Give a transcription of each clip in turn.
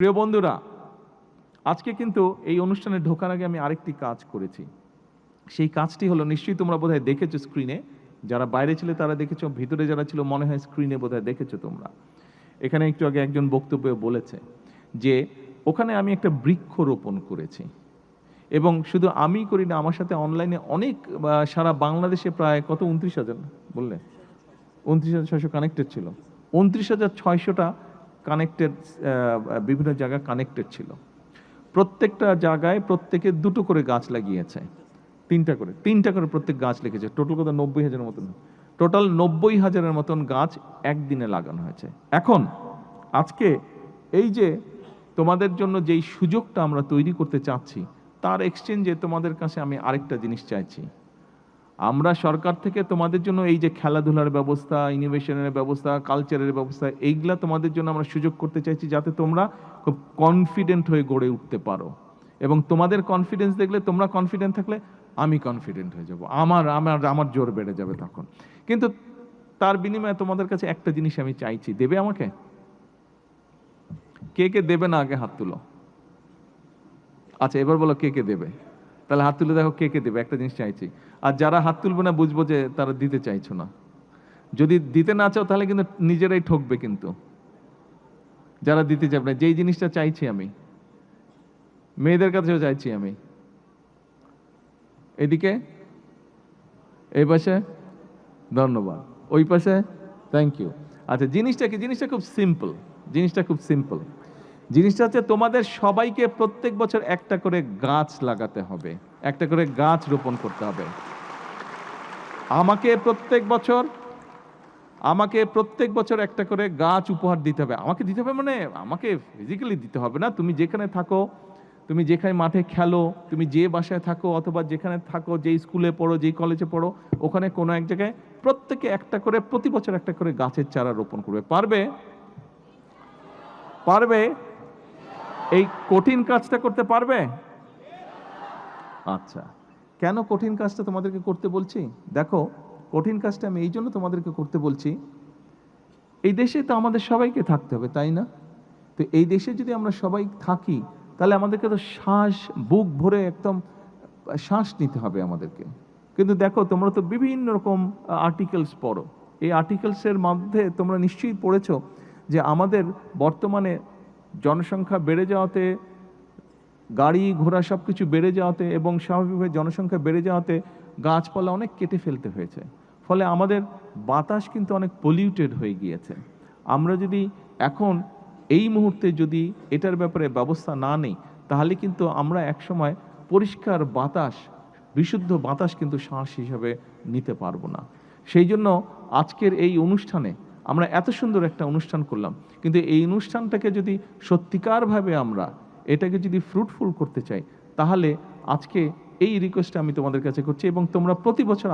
প্রিয় বন্ধুরা, আজকে কিন্তু এই অনুষ্ঠানে ঢোকার আগে আমি আরেকটি কাজ করেছি। সেই কাজটি হলো, নিশ্চয়ই তোমরা বোধহয় দেখেছো স্ক্রিনে। যারা বাইরে ছিলে তারা দেখেছো, ভিতরে যারা ছিল মনে হয় স্ক্রিনে বোধহয় দেখেছো তোমরা। এখানে একটু আগে একজন বক্তব্যে বলেছে যে ওখানে আমি একটা বৃক্ষ রোপণ করেছি। এবং শুধু আমি করি না, আমার সাথে অনলাইনে অনেক সারা বাংলাদেশে প্রায় কত ২৯,০০০ বললে ২৯,৬০০ কানেক্টেড ছিল। ২৯,৬০০টা কানেক্টেড, বিভিন্ন জায়গায় কানেক্টেড ছিল। প্রত্যেকটা জায়গায় প্রত্যেকে দুটো করে গাছ লাগিয়েছে, তিনটা করে প্রত্যেক গাছ লিখেছে। টোটাল কত ৯০,০০০ মতন, টোটাল ৯০,০০০-এর মতন গাছ একদিনে লাগানো হয়েছে। এখন আজকে এই যে তোমাদের জন্য যেই সুযোগটা আমরা তৈরি করতে চাচ্ছি, তার এক্সচেঞ্জে তোমাদের কাছে আমি আরেকটা জিনিস চাইছি। আমরা সরকার থেকে তোমাদের জন্য এই যে খেলাধুলার ব্যবস্থা, ইনোভেশনের ব্যবস্থা, কালচারের ব্যবস্থা, এইগুলা তোমাদের জন্য আমরা সুযোগ করতে চাইছি, যাতে তোমরা খুব কনফিডেন্ট হয়ে গড়ে উঠতে পারো। এবং তোমাদের কনফিডেন্স দেখলে, তোমরা কনফিডেন্ট থাকলে আমি কনফিডেন্ট হয়ে যাব, আমার আমার আমার জোর বেড়ে যাবে তখন। কিন্তু তার বিনিময়ে তোমাদের কাছে একটা জিনিস আমি চাইছি, দেবে আমাকে? কে কে দেবে না আগে হাত তুলো। আচ্ছা, এবার বলো কে কে দেবে। তাহলে হাত তুলে দেখো কে কে দেবে। একটা জিনিস চাইছি। আর যারা হাত তুলবে না, বুঝবো যে তারা দিতে চাইছো না। যদি দিতে না চাও তাহলে কিন্তু নিজেরাই ঠকবে। কিন্তু যারা দিতে চাবে না, যেই জিনিসটা চাইছি আমি, মেয়েদের কাছেও চাইছি আমি। এদিকে, এই পাশে, ধন্যবাদ। ওই পাশে, থ্যাংক ইউ। আচ্ছা, জিনিসটা কি? জিনিসটা খুব সিম্পল। জিনিসটা হচ্ছে, তোমাদের সবাইকে প্রত্যেক বছর একটা করে গাছ লাগাতে হবে, একটা করে গাছ রোপণ করতে হবে। আমাকে প্রত্যেক বছর একটা করে গাছ উপহার দিতে হবে। আমাকে দিতে হবে মানে আমাকে ফিজিক্যালি দিতে হবে না। তুমি যেখানে থাকো, তুমি যেখানে মাঠে খেলো, তুমি যে বাসায় থাকো, অথবা যেখানে থাকো, যেই স্কুলে পড়ো, যেই কলেজে পড়ো, ওখানে কোনো এক জায়গায় প্রত্যেকে একটা করে, প্রতি বছর একটা করে গাছের চারা রোপণ করবে। পারবে? এই কঠিন কাজটা করতে পারবে? আচ্ছা, কেন কঠিন কাজটা তোমাদেরকে করতে বলছি? দেখো, কঠিন কাজটা আমি এই জন্য তোমাদেরকে করতে বলছি, এই দেশে তো আমাদের সবাইকে থাকতে হবে, তাই না? তো এই দেশে যদি আমরা সবাই থাকি, তাহলে আমাদেরকে তো বুক ভরে একদম শ্বাস নিতে হবে আমাদেরকে। কিন্তু দেখো, তোমরা তো বিভিন্ন রকম আর্টিকেলস পড়ো। এই আর্টিকেলসের মধ্যে তোমরা নিশ্চয়ই পড়েছো যে আমাদের বর্তমানে জনসংখ্যা বেড়ে যাওয়াতে, গাড়ি ঘোড়া সব কিছু বেড়ে যাওয়াতে, এবং স্বাভাবিকভাবে জনসংখ্যা বেড়ে যাওয়াতে গাছপালা অনেক কেটে ফেলতে হয়েছে। ফলে আমাদের বাতাস কিন্তু অনেক পলিউটেড হয়ে গিয়েছে। আমরা যদি এখন এই মুহূর্তে যদি এটার ব্যাপারে ব্যবস্থা না নিই, তাহলে কিন্তু আমরা একসময় পরিষ্কার বাতাস, বিশুদ্ধ বাতাস কিন্তু শ্বাস হিসাবে নিতে পারবো না। সেই জন্য আজকের এই অনুষ্ঠানে আমরা এত সুন্দর একটা অনুষ্ঠান করলাম, কিন্তু এই অনুষ্ঠানটাকে যদি সত্যিকারভাবে আমরা এটাকে যদি ফ্রুটফুল করতে চাই, তাহলে আজকে এই রিকোয়েস্টটা আমি তোমাদের কাছে করছি। এবং তোমরা প্রতি বছর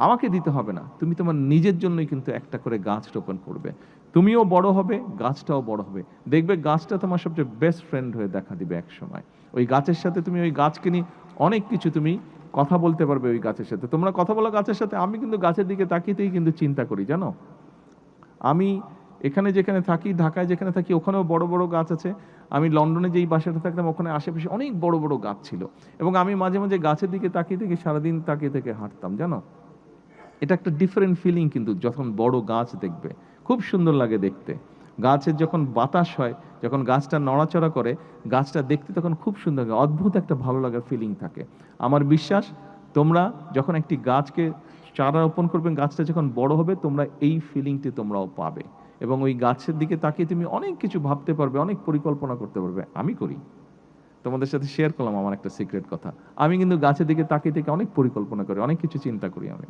আমাকে দিতে হবে না, তুমি তোমার নিজের জন্যই কিন্তু একটা করে গাছ রোপণ করবে। তুমিও বড় হবে, গাছটাও বড় হবে। দেখবে গাছটা তোমার সবচেয়ে বেস্ট ফ্রেন্ড হয়ে দেখা দিবে এক সময়। ওই গাছের সাথে তুমি, ওই গাছকে নিয়ে অনেক কিছু তুমি কথা বলতে পারবে ওই গাছের সাথে। তোমরা কথা বলো গাছের সাথে। আমি কিন্তু গাছের দিকে তাকিয়েতেই কিন্তু চিন্তা করি, জানো। আমি এখানে যেখানে থাকি, ঢাকায় যেখানে থাকি, ওখানেও বড় বড় গাছ আছে। আমি লন্ডনে যেই বাসাটা থাকতাম, ওখানে আশেপাশে অনেক বড় বড় গাছ ছিল। এবং আমি মাঝে মাঝে গাছের দিকে তাকিয়ে থেকে সারাদিন তাকিয়ে থেকে হাঁটতাম, জানো। এটা একটা ডিফারেন্ট ফিলিং, কিন্তু যখন বড় গাছ দেখবে খুব সুন্দর লাগে দেখতে। গাছের যখন বাতাস হয়, যখন গাছটা নড়াচড়া করে, গাছটা দেখতে তখন খুব সুন্দর লাগে, অদ্ভুত একটা ভালো লাগার ফিলিং থাকে। আমার বিশ্বাস, তোমরা যখন একটি গাছকে চারা রোপণ করবে, গাছটা যখন বড় হবে, তোমরা এই ফিলিংটি তোমরাও পাবে। এবং ওই গাছের দিকে তাকিয়ে তুমি অনেক কিছু ভাবতে পারবে, অনেক পরিকল্পনা করতে পারবে। আমি করি, তোমাদের সাথে শেয়ার করলাম আমার একটা সিক্রেট কথা। আমি কিন্তু গাছের দিকে তাকিয়ে থেকে অনেক পরিকল্পনা করি, অনেক কিছু চিন্তা করি আমি।